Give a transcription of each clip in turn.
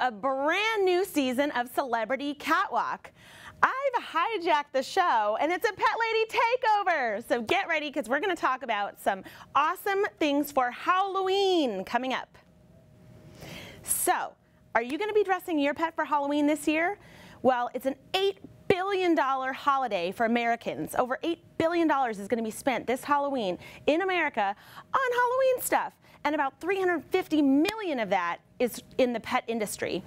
a brand new season of Celebrity Catwalk. I've hijacked the show and it's a Pet Lady takeover. So get ready because we're going to talk about some awesome things for Halloween coming up. So, are you going to be dressing your pet for Halloween this year? Well, it's an $8 billion holiday for Americans. Over $8 billion is going to be spent this Halloween in America on Halloween stuff. And about $350 million of that is in the pet industry.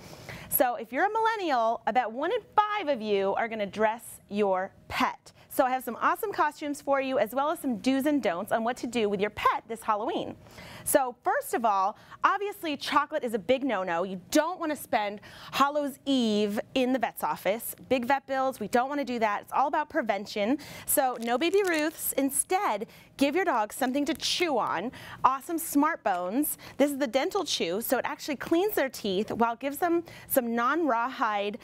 So if you're a millennial, about 1 in 5 of you are going to dress your pet. So I have some awesome costumes for you, as well as some do's and don'ts on what to do with your pet this Halloween. So first of all, obviously chocolate is a big no-no. You don't want to spend Hallows Eve in the vet's office. Big vet bills, we don't want to do that. It's all about prevention. So no Baby Ruths. Instead, give your dog something to chew on. Awesome Smart Bones. This is the dental chew, so it actually cleans their teeth while it gives them some non-rawhide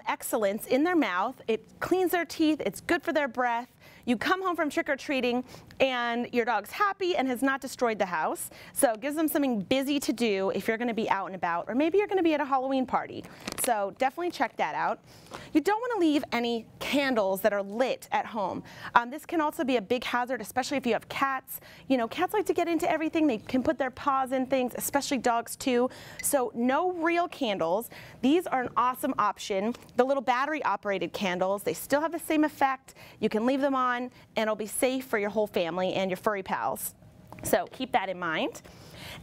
excellence in their mouth. It cleans their teeth. It's good for their breath. You come home from trick-or-treating and your dog's happy and has not destroyed the house. So it gives them something busy to do if you're going to be out and about, or maybe you're going to be at a Halloween party. So definitely check that out. You don't want to leave any candles that are lit at home. This can also be a big hazard, especially if you have cats. You know, cats like to get into everything. They can put their paws in things, especially dogs too. So no real candles. These are an awesome option. The little battery-operated candles, they still have the same effect. You can leave them on and it'll be safe for your whole family and your furry pals. So keep that in mind.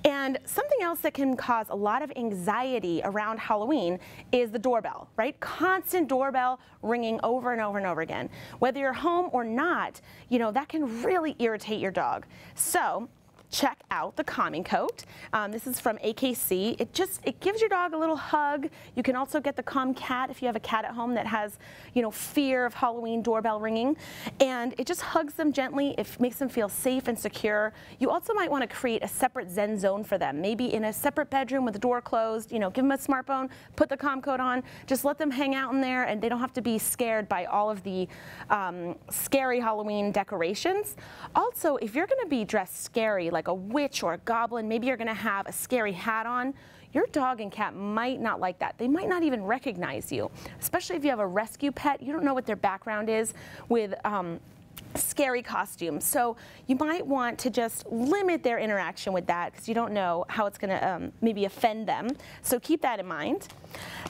And something else that can cause a lot of anxiety around Halloween is the doorbell, right? Constant doorbell ringing over and over and over again. Whether you're home or not, you know, that can really irritate your dog. So check out the calming coat. This is from AKC. It gives your dog a little hug. You can also get the Calm Cat if you have a cat at home that has, you know, fear of Halloween doorbell ringing. And it just hugs them gently. It makes them feel safe and secure. You also might want to create a separate Zen zone for them, maybe in a separate bedroom with the door closed. You know, give them a smartphone, put the calm coat on, just let them hang out in there, and they don't have to be scared by all of the scary Halloween decorations. Also, if you're going to be dressed scary, like a witch or a goblin, maybe you're going to have a scary hat on, your dog and cat might not like that. They might not even recognize you, especially if you have a rescue pet. You don't know what their background is with scary costumes. So you might want to just limit their interaction with that because you don't know how it's going to maybe offend them. So keep that in mind.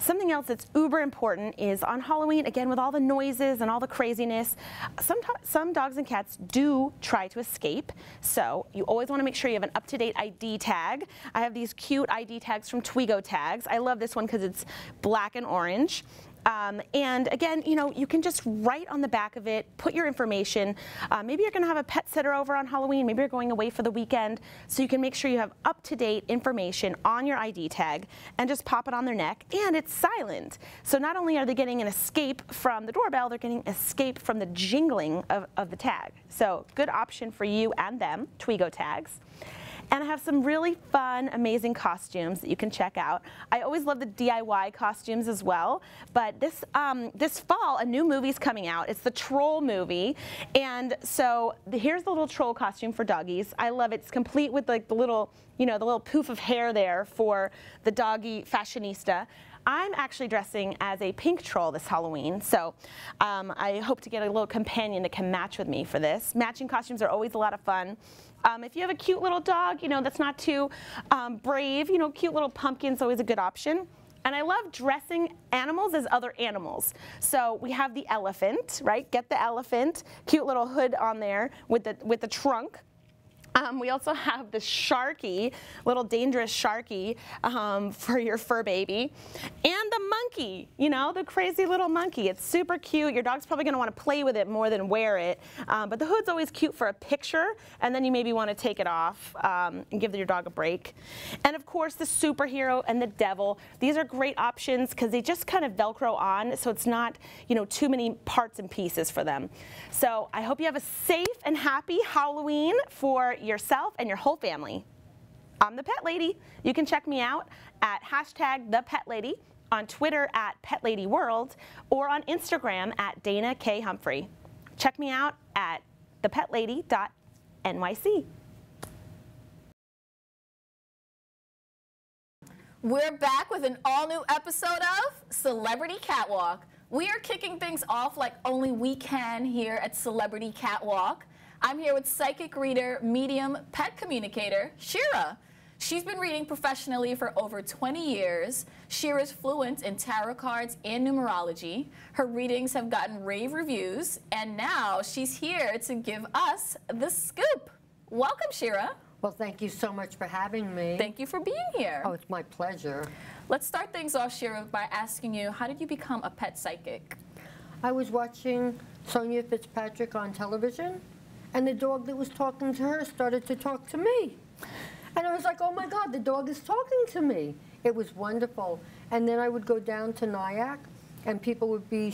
Something else that's uber important is on Halloween, again, with all the noises and all the craziness, some dogs and cats do try to escape. So you always want to make sure you have an up-to-date ID tag. I have these cute ID tags from Twigo Tags. I love this one because it's black and orange. And again, you know, you can just write on the back of it, put your information. Maybe you're going to have a pet sitter over on Halloween. Maybe you're going away for the weekend. So you can make sure you have up-to-date information on your ID tag and just pop it on their neck. And it's silent. So not only are they getting an escape from the doorbell, they're getting escape from the jingling of the tag. So good option for you and them, Twigo Tags. And I have some really fun, amazing costumes that you can check out. I always love the DIY costumes as well. But this fall, a new movie's coming out. It's the Troll movie. And so here's the little troll costume for doggies. I love it. It's complete with like the little, you know, the little poof of hair there for the doggy fashionista. I'm actually dressing as a pink troll this Halloween, so I hope to get a little companion that can match with me for this. Matching costumes are always a lot of fun. If you have a cute little dog, you know, that's not too brave, you know, cute little pumpkin's always a good option. And I love dressing animals as other animals. So we have the elephant, right? Get the elephant, cute little hood on there with the trunk. We also have the Sharky, little dangerous Sharky for your fur baby. And the monkey, you know, the crazy little monkey. It's super cute. Your dog's probably going to want to play with it more than wear it. But the hood's always cute for a picture, and then you maybe want to take it off and give your dog a break. And of course, the superhero and the devil. These are great options because they just kind of Velcro on, so it's not, you know, too many parts and pieces for them. So I hope you have a safe and happy Halloween for yourself and your whole family. I'm the Pet Lady. You can check me out at #ThePetLady, on Twitter at PetLadyWorld, or on Instagram at Dana K. Humphrey. Check me out at thepetlady.nyc. We're back with an all-new episode of Celebrity Catwalk. We are kicking things off like only we can here at Celebrity Catwalk. I'm here with psychic reader, medium, pet communicator, Shira. She's been reading professionally for over 20 years. Shira's fluent in tarot cards and numerology. Her readings have gotten rave reviews, and now she's here to give us the scoop. Welcome, Shira. Well, thank you so much for having me. Thank you for being here. Oh, it's my pleasure. Let's start things off, Shira, by asking you, how did you become a pet psychic? I was watching Sonia Fitzpatrick on television, and the dog that was talking to her started to talk to me. And I was like, oh my God, the dog is talking to me. It was wonderful. And then I would go down to Nyack, and people would be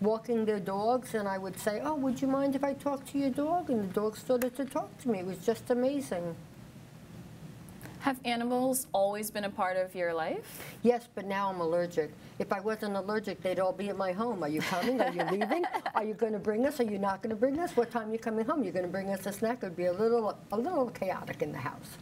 walking their dogs, and I would say, oh, would you mind if I talk to your dog? And the dog started to talk to me. It was just amazing. Have animals always been a part of your life? Yes, but now I'm allergic. If I wasn't allergic, they'd all be at my home. Are you coming? Are you leaving? Are you going to bring us? Are you not going to bring us? What time are you coming home? You're going to bring us a snack? It would be a little chaotic in the house.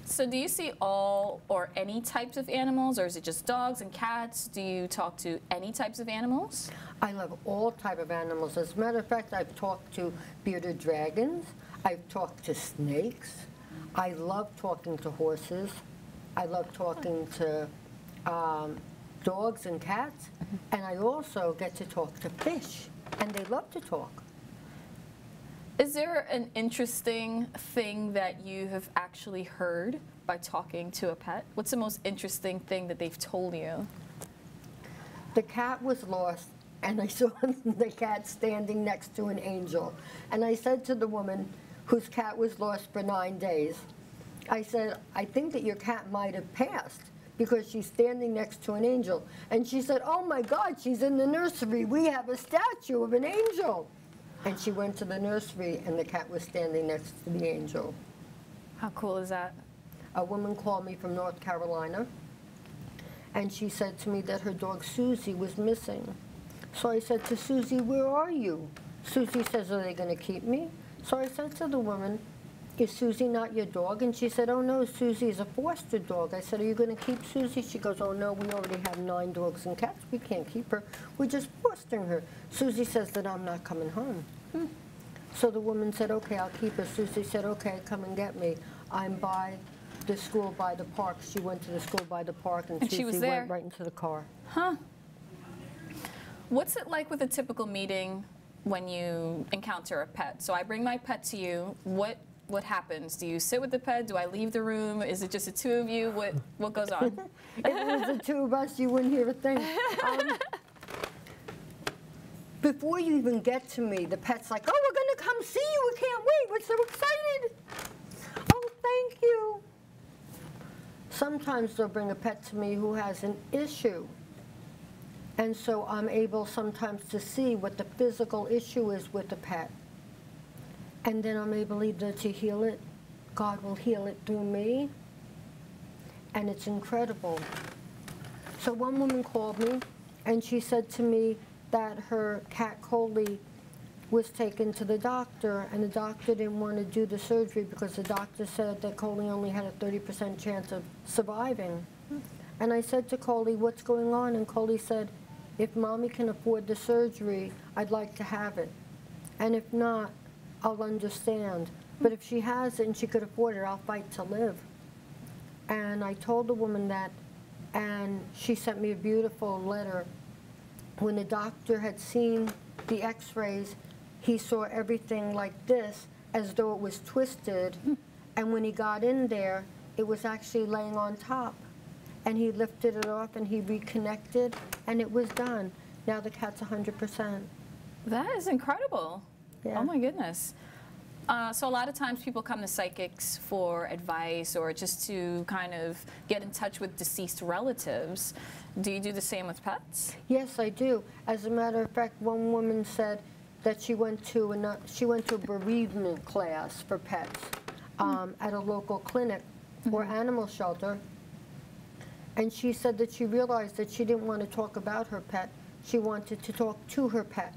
So do you see all or any types of animals, or is it just dogs and cats? Do you talk to any types of animals? I love all type of animals. As a matter of fact, I've talked to bearded dragons. I've talked to snakes. I love talking to horses. I love talking to dogs and cats. And I also get to talk to fish, and they love to talk. Is there an interesting thing that you have actually heard by talking to a pet? What's the most interesting thing that they've told you? The cat was lost, and I saw the cat standing next to an angel. And I said to the woman whose cat was lost for 9 days, I said, I think that your cat might have passed because she's standing next to an angel. And she said, oh my God, she's in the nursery. We have a statue of an angel. And she went to the nursery, and the cat was standing next to the angel. How cool is that? A woman called me from North Carolina, and she said to me that her dog Susie was missing. So I said to Susie, where are you? Susie says, are they going to keep me? So I said to the woman, is Susie not your dog? And she said, oh no, Susie is a foster dog. I said, are you going to keep Susie? She goes, oh no, we already have 9 dogs and cats. We can't keep her. We're just fostering her. Susie says that I'm not coming home. So the woman said, okay, I'll keep her. Susie said, okay, come and get me. I'm by the school by the park. She went to the school by the park, and Susie she was there? went right into the car. Huh. What's it like with a typical meeting when you encounter a pet? So I bring my pet to you. What happens? Do you sit with the pet? Do I leave the room? Is it just the two of you? What goes on? If it was the 2 of us, you wouldn't hear a thing. Before you even get to me, the pet's like, oh, we're going to come see you. We can't wait. We're so excited. Oh, thank you. Sometimes they'll bring a pet to me who has an issue. And so I'm able sometimes to see what the physical issue is with the pet. And then I'm able either to heal it, God will heal it through me, and it's incredible. So one woman called me, and she said to me that her cat Coley was taken to the doctor, and the doctor didn't want to do the surgery because the doctor said that Coley only had a 30% chance of surviving. And I said to Coley, what's going on? And Coley said, if Mommy can afford the surgery, I'd like to have it. And if not, I'll understand. But if she has it and she could afford it, I'll fight to live. And I told the woman that, and she sent me a beautiful letter. When the doctor had seen the x-rays, he saw everything like this, as though it was twisted. And when he got in there, it was actually laying on top. And he lifted it off and he reconnected, and it was done. Now the cat's 100%. That is incredible. Yeah. Oh my goodness. So a lot of times people come to psychics for advice or just to kind of get in touch with deceased relatives. Do you do the same with pets? Yes, I do. As a matter of fact, one woman said that she went to a bereavement class for pets at a local clinic or animal shelter. And she said that she realized that she didn't want to talk about her pet. She wanted to talk to her pet.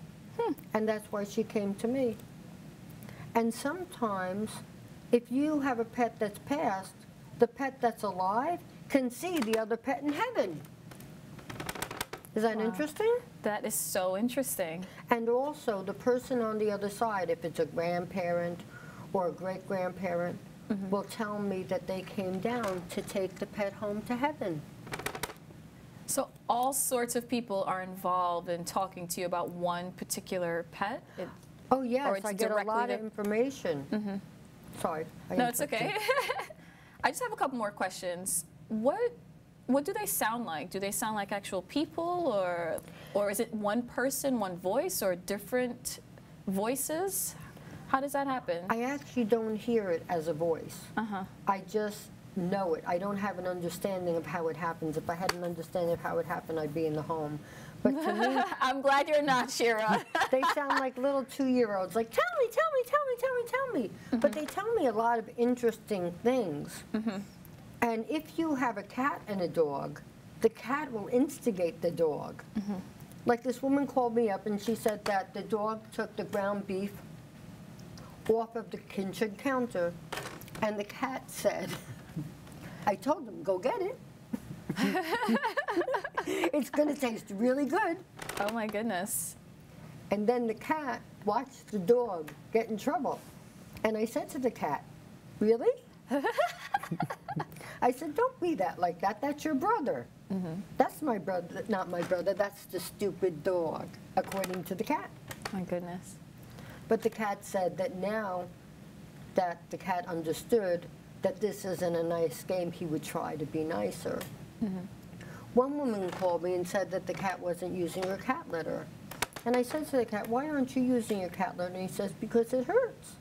And that's why she came to me. And sometimes, if you have a pet that's passed, the pet that's alive can see the other pet in heaven. Is that interesting? That is so interesting. And also the person on the other side, if it's a grandparent or a great-grandparent, will tell me that they came down to take the pet home to heaven. So all sorts of people are involved in talking to you about one particular pet? Oh yes, I get a lot of information. Sorry. No, it's okay. I just have a couple more questions. What do they sound like? Do they sound like actual people, or is it one person, one voice, or different voices? How does that happen? I actually don't hear it as a voice. I just know it. I don't have an understanding of how it happens. If I had an understanding of how it happened, I'd be in the home. But to me, I'm glad you're not, Shira. they sound like little 2-year-olds, like, tell me, tell me, tell me, tell me, tell me. But they tell me a lot of interesting things. And if you have a cat and a dog, the cat will instigate the dog. Like this woman called me up and she said that the dog took the ground beef off of the kitchen counter, and the cat said, I told them, go get it. It's going to taste really good. Oh my goodness. And then the cat watched the dog get in trouble. And I said to the cat, really? I said, don't be that like that. That's your brother. That's my brother, not my brother. That's the stupid dog, according to the cat. My goodness. But the cat said that now that the cat understood that this isn't a nice game, he would try to be nicer. One woman called me and said that the cat wasn't using her cat litter. And I said to the cat, why aren't you using your cat litter? And he says, because it hurts.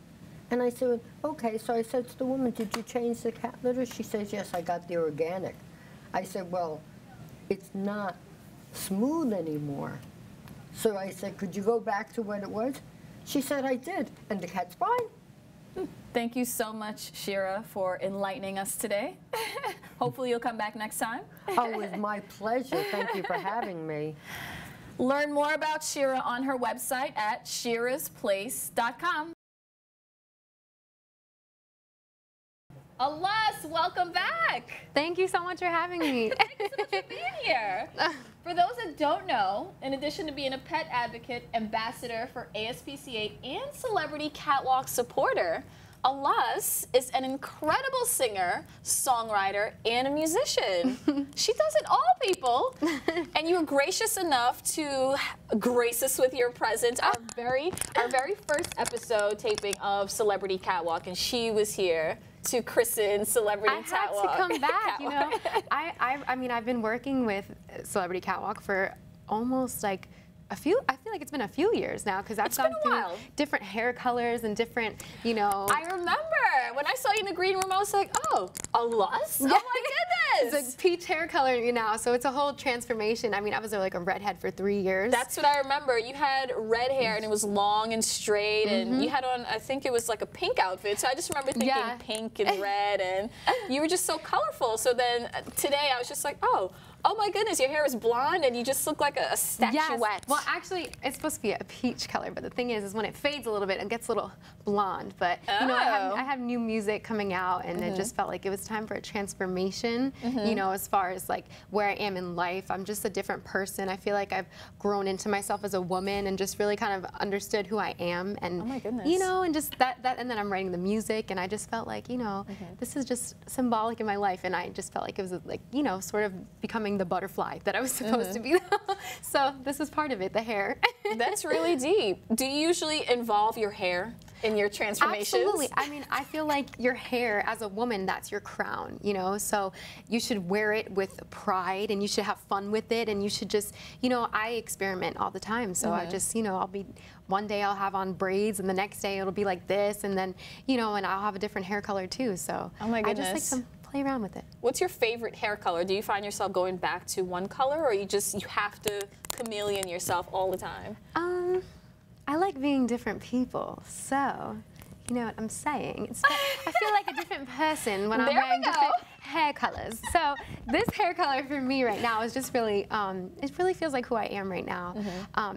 And I said, okay. So I said to the woman, did you change the cat litter? She says, yes, I got the organic. I said, well, it's not smooth anymore. So I said, could you go back to what it was? She said, I did. And the cat's fine. Thank you so much, Shira, for enlightening us today. Hopefully you'll come back next time. Oh, it was my pleasure. Thank you for having me. Learn more about Shira on her website at shirasplace.com. Alas, welcome back. Thank you so much for having me. Thank you so much for being here. For those that don't know, in addition to being a pet advocate, ambassador for ASPCA, and celebrity catwalk supporter, Alas is an incredible singer, songwriter, and a musician. She does it all, people. And you were gracious enough to grace us with your presence. Our very first episode taping of Celebrity Catwalk, and she was here to christen Celebrity Catwalk. I had to come back, you know. I mean, I've been working with Celebrity Catwalk for almost like I feel like it's been a few years now, because I've gone through different hair colors and different, you know. I remember when I saw you in the green room, I was like, oh, Alas? Yeah. Oh my goodness. It's a peach hair color, you know, so it's a whole transformation. I mean, I was like a redhead for 3 years. That's what I remember. You had red hair and it was long and straight, and you had on, I think it was like a pink outfit. So I just remember thinking pink and red, and you were just so colorful. So then today I was just like, oh my goodness, your hair is blonde and you just look like a statuette. Yes. Well, actually, it's supposed to be a peach color, but the thing is when it fades a little bit, it gets a little blonde. But you know, I have new music coming out, and it just felt like it was time for a transformation. You know, as far as like where I am in life, I'm just a different person. I feel like I've grown into myself as a woman and just really kind of understood who I am. And oh my goodness. you know, and just that, and then I'm writing the music, and I just felt like, you know, this is just symbolic in my life, and I just felt like it was like, you know, sort of becoming the butterfly that I was supposed to be. So this is part of it, the hair. That's really deep. Do you usually involve your hair in your transformations? Absolutely. I mean, I feel like your hair as a woman, that's your crown, you know, so you should wear it with pride, and you should have fun with it, and you should just, you know, I experiment all the time, so I just, you know, one day I'll have on braids, and the next day it'll be like this, and then, you know, and I'll have a different hair color too, so oh my goodness. I just like to play around with it. What's your favorite hair color? Do you find yourself going back to one color, or you have to chameleon yourself all the time? I like being different people, so, you know what I'm saying? I feel like a different person when I'm wearing different hair colors. So this hair color for me right now is just really, it really feels like who I am right now.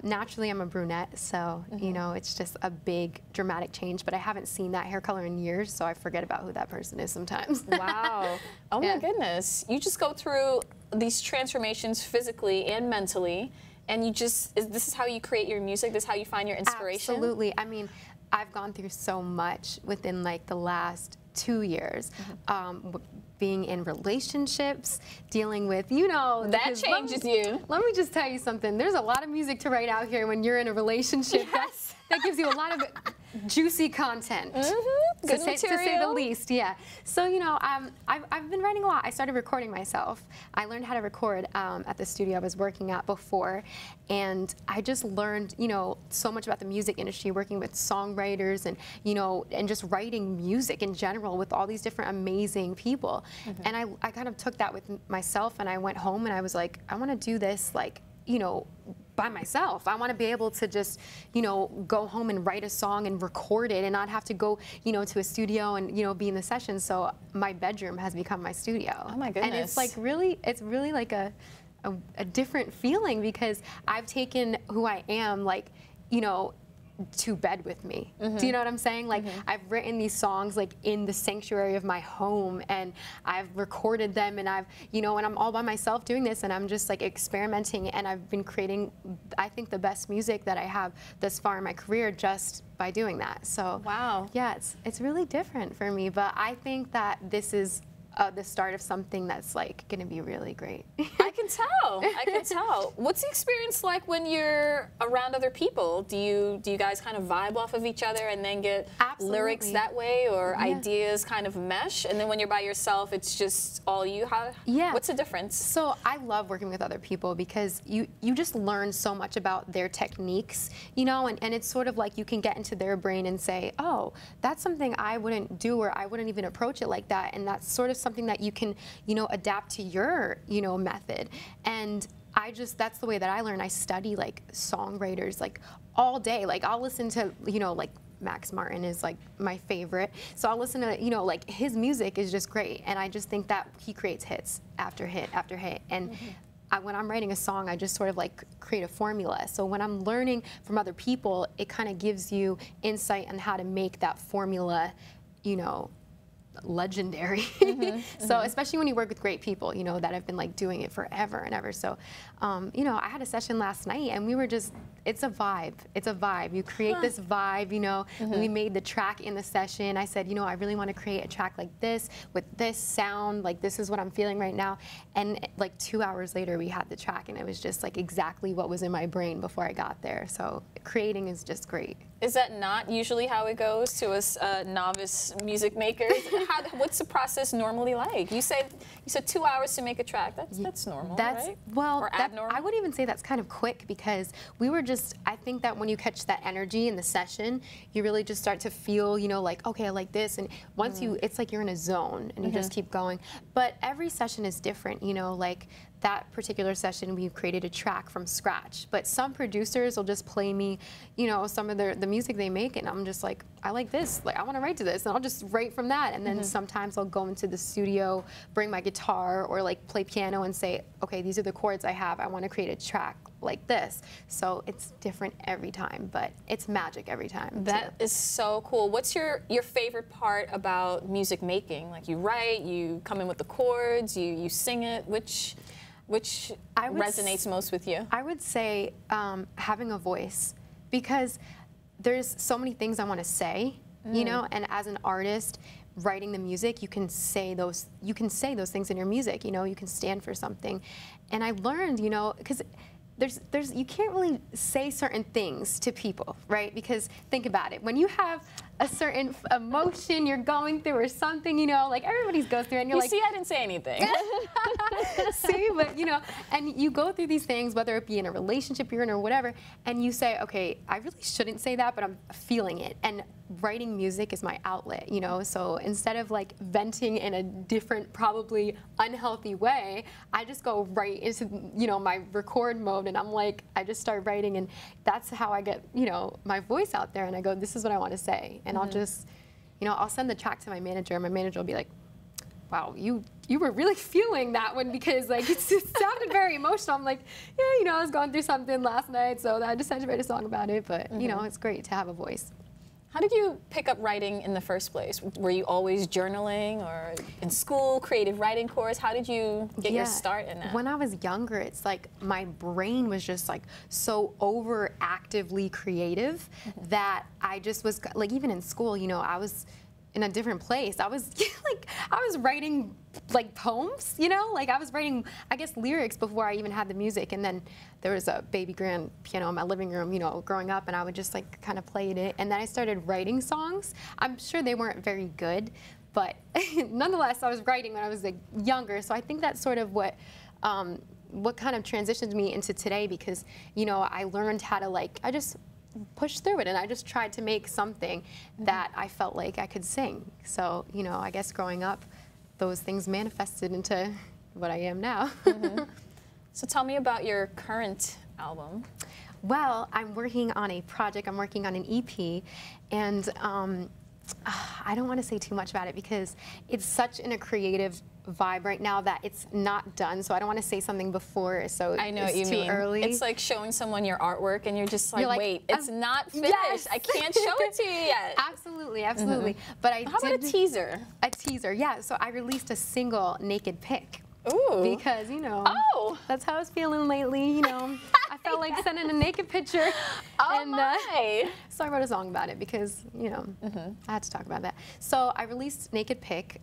Naturally, I'm a brunette, so you know, it's just a big dramatic change, but I haven't seen that hair color in years, so I forget about who that person is sometimes. Wow. Oh my goodness. You just go through these transformations physically and mentally, and you just, this is how you create your music, this is how you find your inspiration? Absolutely. I mean, I've gone through so much within like the last 2 years. Being in relationships, dealing with, you know. That changes you. Let me just tell you something. There's a lot of music to write out here when you're in a relationship. Yes. That gives you a lot of juicy content. Good to material. say the least, yeah. So, you know, I've been writing a lot. I started recording myself. I learned how to record at the studio I was working at before, and I just learned, you know, so much about the music industry, working with songwriters and, you know, and just writing music in general with all these different amazing people. And I kind of took that with myself, and I went home and I was like, I want to do this, like, you know, by myself. I want to be able to just, you know, go home and write a song and record it and not have to go, you know, to a studio and, you know, be in the session. So my bedroom has become my studio. Oh my goodness. And it's like really, it's really like a different feeling, because I've taken who I am, like, you know, to bed with me. Do you know what I'm saying? Like, I've written these songs like in the sanctuary of my home, and I've recorded them, and I've, you know, and I'm all by myself doing this, and I'm just like experimenting, and I've been creating, I think, the best music that I have thus far in my career just by doing that. So wow. Yeah, it's really different for me, but I think that this is the start of something that's like going to be really great. I can tell. I can tell. What's the experience like when you're around other people? Do you guys kind of vibe off of each other and then get lyrics that way, or ideas kind of mesh? And then when you're by yourself, it's just all you? What's the difference? So I love working with other people because you just learn so much about their techniques, you know, and it's sort of like you can get into their brain and say, oh, that's something I wouldn't do, or I wouldn't even approach it like that, and that's sort of something that you can, you know, adapt to your, you know, method. And that's the way that I learn. I study like songwriters like all day. Like I'll listen to, you know, like Max Martin is like my favorite. So I'll listen to, you know, like his music is just great. And I just think that he creates hits after hit after hit. And when I'm writing a song, I just sort of like create a formula. So when I'm learning from other people, it kind of gives you insight on how to make that formula, you know, legendary. So especially when you work with great people, you know, that have been like doing it forever and ever. So, you know, I had a session last night, and we were just, it's a vibe. It's a vibe. You create this vibe, you know. We made the track in the session. I said, you know, I really want to create a track like this, with this sound, like this is what I'm feeling right now. And like 2 hours later, we had the track, and it was just like exactly what was in my brain before I got there. So creating is just great. Is that not usually how it goes to us novice music makers? What's the process normally like? You said 2 hours to make a track. That's normal, right? Well, or abnormal? I would even say that's kind of quick, because we were just, I think that when you catch that energy in the session, you really just start to feel, you know, like, okay, I like this. And once it's like you're in a zone, and you just keep going. But every session is different, you know, like that particular session, we created a track from scratch. But some producers will just play me, you know, some of the music they make, and I'm just like, I like this, like I want to write to this, and I'll just write from that. And then sometimes I'll go into the studio, bring my guitar, or like play piano and say, okay, these are the chords I have, I want to create a track like this. So it's different every time, but it's magic every time. That is so cool. What's your favorite part about music making? Like, you write, you come in with the chords, you sing it. Which resonates most with you? I would say having a voice, because there's so many things I want to say, you know, and as an artist, writing the music, you can say those things in your music, you know, you can stand for something. And I learned, you know, because you can't really say certain things to people, right? Because think about it, when you have a certain emotion you're going through or something, you know, like everybody's goes through, and you're like, see, I didn't say anything. See, but you know, and you go through these things, whether it be in a relationship you're in or whatever, and you say, okay, I really shouldn't say that, but I'm feeling it. And writing music is my outlet, you know, so instead of like venting in a different, probably unhealthy way, I just go right into, you know, my record mode, and I'm like, I just start writing, and that's how I get, you know, my voice out there, and I go, this is what I want to say, and I'll just, you know, I'll send the track to my manager, and my manager will be like, wow, you were really feeling that one, because like it sounded very emotional. I'm like, yeah, you know, I was going through something last night, so I decided to write a song about it. But you know, it's great to have a voice. How did you pick up writing in the first place? Were you always journaling, or in school, creative writing course? How did you get your start in that? When I was younger, it's like my brain was just like so overactively creative that I just was like, even in school, you know, I was in a different place. I was like, I was writing like poems, you know, like I was writing, I guess, lyrics before I even had the music. And then there was a baby grand piano in my living room, you know, growing up, and I would just like kind of play it. And then I started writing songs. I'm sure they weren't very good, but nonetheless, I was writing when I was like younger. So I think that's sort of what kind of transitioned me into today, because, you know, I learned how to like, I just pushed through it, and I just tried to make something that I felt like I could sing. So, you know, I guess growing up, those things manifested into what I am now. So tell me about your current album. Well, I'm working on a project. I'm working on an EP, and I don't want to say too much about it because it's such in a creative vibe right now that it's not done. So I don't want to say something before, so I know it's what you too mean. early. It's like showing someone your artwork, and you're just like, wait, it's not finished. Yes. I can't show it to you yet. Absolutely, absolutely. But How about a teaser? A teaser, yeah. So I released a single, Naked Pic. Ooh. Because, you know, that's how I was feeling lately, you know. I felt like sending a naked picture. So I wrote a song about it because, you know, I had to talk about that. So I released Naked Pic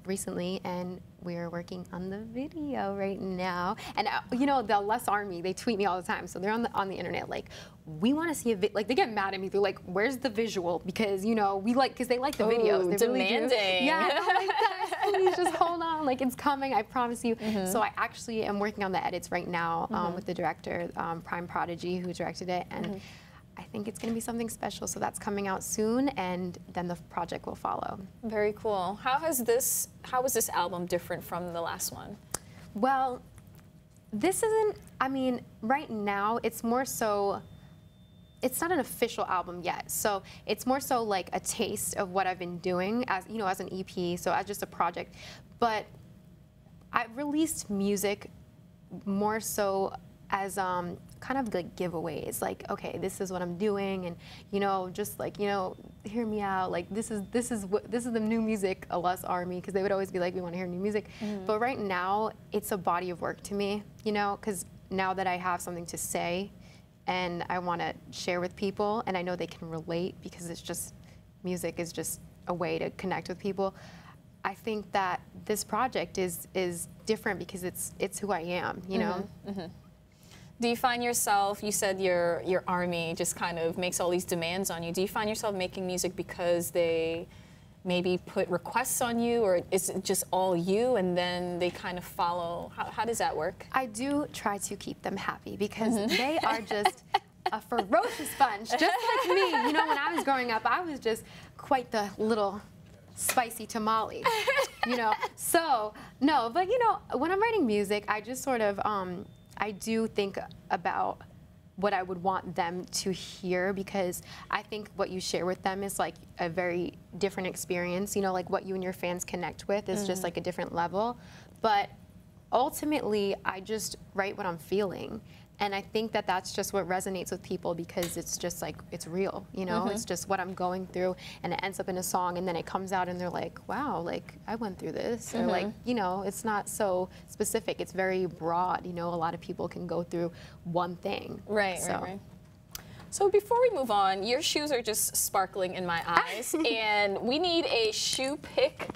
recently, and we're working on the video right now. And, you know, the Les Army, they tweet me all the time. So they're on the internet like, we want to see a video. Like, they get mad at me. They're like, where's the visual? Because, you know, because they like the videos. They demanding. Really do. Yeah, I'm like, please just hold on. Like, it's coming, I promise you. So I actually am working on the edits right now with the director, Prime Prodigy, who directed it. And I think it's going to be something special. So that's coming out soon, and then the project will follow. Very cool. How was this album different from the last one? Well, this isn't, I mean, right now it's more so, it's not an official album yet. So it's more so like a taste of what I've been doing as, you know, as an EP, so as just a project. But I've released music more so as kind of like giveaways, like, okay, this is what I'm doing, and, you know, just like, you know, hear me out, like, this is the new music, a Les Army, because they would always be like, we want to hear new music. But right now, it's a body of work to me, you know, because now that I have something to say, and I want to share with people, and I know they can relate, because it's just, music is just a way to connect with people. I think that this project is different because it's who I am, you know? Do you find yourself, you said your army just kind of makes all these demands on you. Do you find yourself making music because they maybe put requests on you, or is it just all you and then they kind of follow? How does that work? I do try to keep them happy because they are just a ferocious bunch, just like me. You know, when I was growing up, I was just quite the little spicy tamale, you know? So, no, but you know, when I'm writing music, I just sort of, I do think about what I would want them to hear, because I think what you share with them is like a very different experience. You know, like what you and your fans connect with is just like a different level. But ultimately, I just write what I'm feeling. And I think that that's just what resonates with people, because it's just like, it's real, you know? It's just what I'm going through, and it ends up in a song, and then it comes out and they're like, wow, like I went through this. Or like, you know, it's not so specific, it's very broad, you know? A lot of people can go through one thing. Right. So before we move on, your shoes are just sparkling in my eyes, and we need a shoe pic,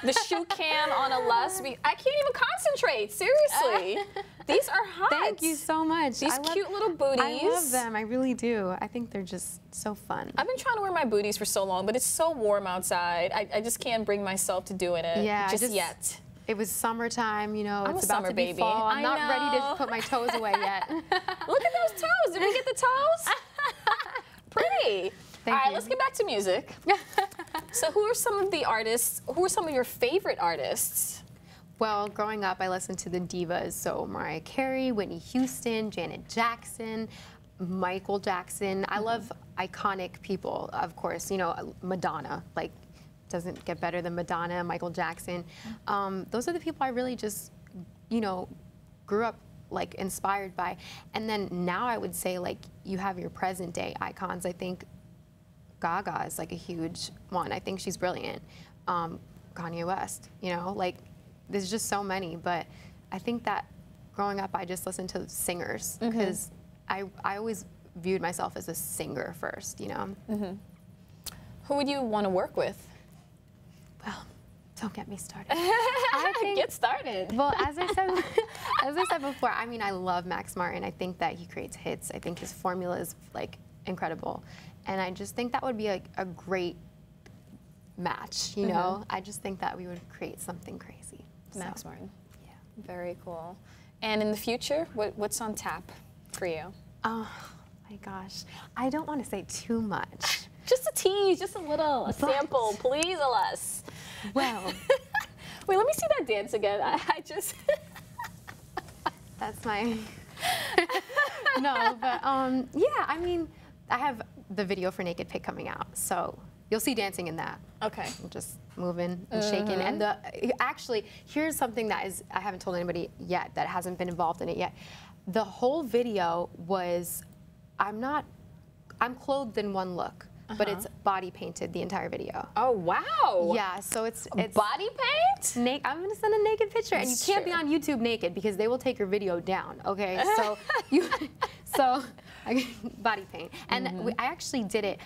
the shoe cam on a Les. I can't even concentrate, seriously. These are hot. Thank you so much. These cute little booties. I love them, I really do. I think they're just so fun. I've been trying to wear my booties for so long, but it's so warm outside. I just can't bring myself to doing it just yet. It was summertime, you know, I'm it's a about summer to be baby. fall. I'm not ready to put my toes away yet. Look at those toes. Did we get the toes? Pretty. All right, let's get back to music. So who are some of the artists, who are some of your favorite artists? Well, growing up, I listened to the divas, so Mariah Carey, Whitney Houston, Janet Jackson, Michael Jackson. I love iconic people, of course, you know, Madonna, like doesn't get better than Madonna, Michael Jackson. Those are the people I really just, you know, grew up like inspired by. And then now I would say like you have your present day icons. I think Gaga is like a huge one. I think she's brilliant. Kanye West, you know, like there's just so many. But I think that growing up, I just listened to singers because I always viewed myself as a singer first, you know. Who would you want to work with? Well, don't get me started. Get started. Well, as I said before, I mean, I love Max Martin. I think that he creates hits. I think his formula is like incredible, and I just think that would be like a great match. You know, I just think that we would create something crazy. Max Martin. Yeah. Very cool. And in the future, what's on tap for you? Oh my gosh, I don't want to say too much. Just a tease, just a little, a sample, please, Alas. Well, wait, let me see that dance again. I just. That's my. No, but yeah, I mean, I have the video for Naked Pick coming out, so you'll see dancing in that. Okay. I'm just moving and shaking. And actually, here's something that is I haven't told anybody yet that hasn't been involved in it yet. The whole video was, I'm clothed in one look. But it's body painted the entire video. Oh wow! Yeah, so it's body paint. I'm gonna send a naked picture, and you can't be on YouTube naked because they will take your video down. Okay, so body paint, and I actually did it.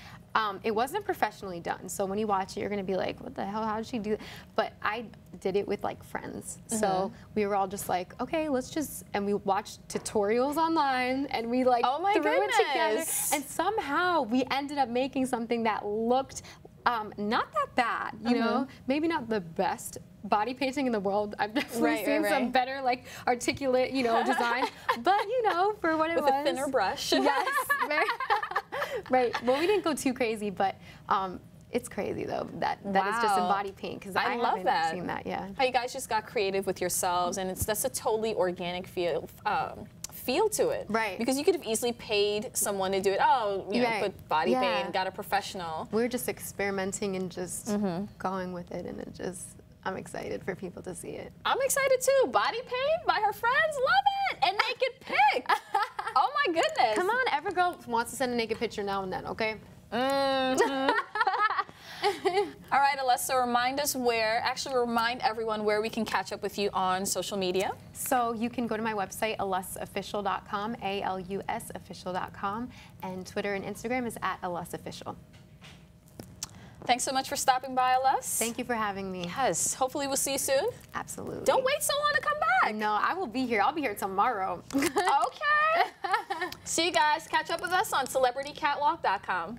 It wasn't professionally done, so when you watch it, you're gonna be like, "What the hell? How did she do that?" But I did it with like friends, so we were all just like, "Okay, let's just," and we watched tutorials online, and we like threw it together, and somehow we ended up making something that looked not that bad, you know, maybe not the best body painting in the world. I've definitely seen some better, like, articulate, you know, design, but you know, for what it was. With a thinner brush. Yes. Right. Well, we didn't go too crazy, but it's crazy though that is just in body paint because I love haven't seen that. Yeah. How you guys just got creative with yourselves, and that's a totally organic feel to it. Right. Because you could have easily paid someone to do it. Oh, you know, put body paint, got a professional. We're just experimenting and just going with it, and it just. I'm excited for people to see it. I'm excited too. Body paint by her friends, love it. And naked pic. Oh my goodness. Come on, every girl wants to send a naked picture now and then, okay? All right, Alessa, remind everyone where we can catch up with you on social media. So you can go to my website, alusofficial.com, ALUSofficial.com, and Twitter and Instagram is @alusofficial. Thanks so much for stopping by, Aless. Thank you for having me. Yes, hopefully we'll see you soon. Absolutely. Don't wait so long to come back. No, I will be here. I'll be here tomorrow. Okay. See you guys. Catch up with us on celebritycatwalk.com.